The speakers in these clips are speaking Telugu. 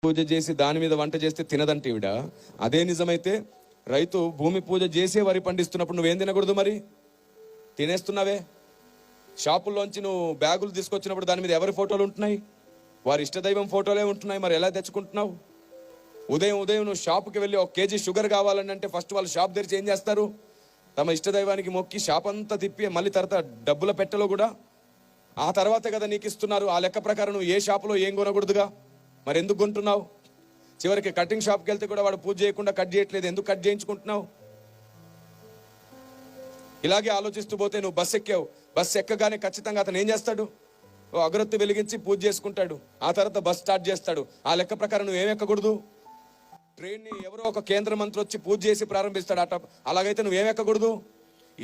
పూజ చేసి దాని మీద వంట చేస్తే తినదంటే ఈవిడ. అదే నిజమైతే రైతు భూమి పూజ చేసే వరి పండిస్తున్నప్పుడు నువ్వేం తినకూడదు? మరి తినేస్తున్నావే. షాపుల్లోంచి నువ్వు బ్యాగులు తీసుకొచ్చినప్పుడు దాని మీద ఎవరి ఫోటోలు ఉంటున్నాయి? వారి ఇష్టదైవం ఫోటోలే ఉంటున్నాయి. మరి ఎలా తెచ్చుకుంటున్నావు? ఉదయం నువ్వు షాపుకి వెళ్ళి 1 కేజీ షుగర్ కావాలని అంటే ఫస్ట్ వాళ్ళు షాప్ తెరిచి ఏం చేస్తారు? తమ ఇష్టదైవానికి మొక్కి షాప్ అంతా తిప్పి మళ్ళీ తర్వాత డబ్బుల పెట్టెలో కూడా ఆ తర్వాతే కదా నీకు ఇస్తున్నారు. ఆ లెక్క ప్రకారం నువ్వు ఏ షాపులో ఏం కొనకూడదుగా. మరి ఎందుకు కొంటున్నావు? చివరికి కటింగ్ షాప్కి వెళ్తే కూడా వాడు పూజ చేయకుండా కట్ చేయట్లేదు. ఎందుకు కట్ చేయించుకుంటున్నావు? ఇలాగే ఆలోచిస్తూ పోతే నువ్వు బస్సు ఎక్కావు. బస్సు ఎక్కగానే ఖచ్చితంగా అతను ఏం చేస్తాడు? ఓ అగరొత్తి వెలిగించి పూజ చేసుకుంటాడు. ఆ తర్వాత బస్ స్టార్ట్ చేస్తాడు. ఆ లెక్క ప్రకారం నువ్వు ఏం ఎక్కకూడదు? ట్రైన్ని ఎవరో ఒక కేంద్ర మంత్రి వచ్చి పూజ చేసి ప్రారంభిస్తాడు అట. అలాగైతే నువ్వేం ఎక్కకూడదు?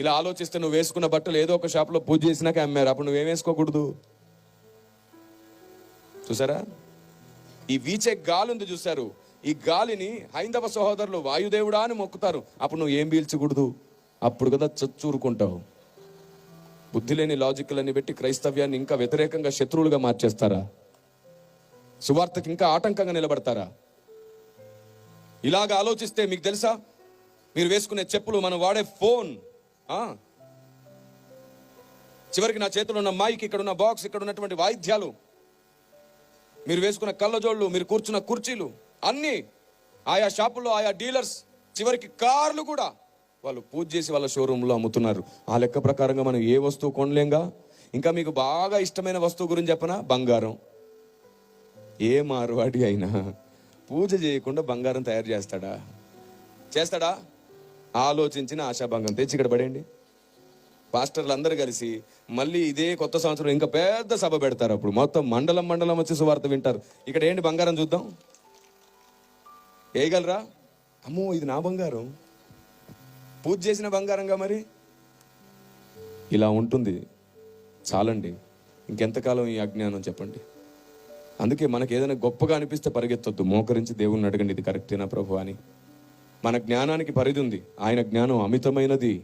ఇలా ఆలోచిస్తే నువ్వు వేసుకున్న బట్టలు ఏదో ఒక షాప్లో పూజ చేసినాక అమ్మారు. అప్పుడు నువ్వేం వేసుకోకూడదు? చూసారా? ఈ వీచే గాలి ఉంది చూశారు. ఈ గాలిని హైందవ సహోదరులు వాయుదేవుడా అని మొక్కుతారు. అప్పుడు నువ్వు ఏం పీల్చకూడదు? అప్పుడు కదా చచ్చూరుకుంటావు. బుద్ధి లేని లాజిక్లన్నీ పెట్టి క్రైస్తవ్యాన్ని ఇంకా వ్యతిరేకంగా శత్రువులుగా మార్చేస్తారా? సువార్తకి ఇంకా ఆటంకంగా నిలబడతారా? ఇలాగ ఆలోచిస్తే మీకు తెలుసా, మీరు వేసుకునే చెప్పులు, మనం వాడే ఫోన్, చివరికి నా చేతిలో ఉన్న మైక్, ఇక్కడ ఉన్న బాక్స్, ఇక్కడ ఉన్నటువంటి వాయిద్యాలు, మీరు వేసుకున్న కళ్ళజోళ్ళు, మీరు కూర్చున్న కుర్చీలు, అన్నీ ఆయా షాపుల్లో ఆయా డీలర్స్, చివరికి కార్లు కూడా వాళ్ళు పూజ చేసి వాళ్ళ షోరూంలో అమ్ముతున్నారు. ఆ లెక్క ప్రకారంగా మనం ఏ వస్తువు కొనలేంగా. ఇంకా మీకు బాగా ఇష్టమైన వస్తువు గురించి చెప్పనా? బంగారం. ఏ మార్వాడి అయినా పూజ చేయకుండా బంగారం తయారు చేస్తాడా? ఆలోచించిన ఆశాభంగం తెచ్చి ఇక్కడ పడేయండి. పాస్టర్లు అందరూ కలిసి మళ్ళీ ఇదే కొత్త సంవత్సరం ఇంకా పెద్ద సభ పెడతారు. అప్పుడు మొత్తం మండలం వచ్చి సువార్త వింటారు. ఇక్కడ ఏంటి బంగారం చూద్దాం, వేయగలరా? అమ్మో, ఇది నా బంగారం, పూజ చేసిన బంగారంగా. మరి ఇలా ఉంటుంది. చాలండి, ఇంకెంతకాలం ఈ అజ్ఞానం చెప్పండి. అందుకే మనకి ఏదైనా గొప్పగా అనిపిస్తే పరిగెత్తొద్దు. మోకరించి దేవుణ్ణి అడగండి, ఇది కరెక్టేనా ప్రభు అని. మన జ్ఞానానికి పరిధి ఉంది. ఆయన జ్ఞానం అమితమైనది.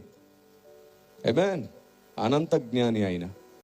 ఆమేన్. అనంత జ్ఞాని ఆయన.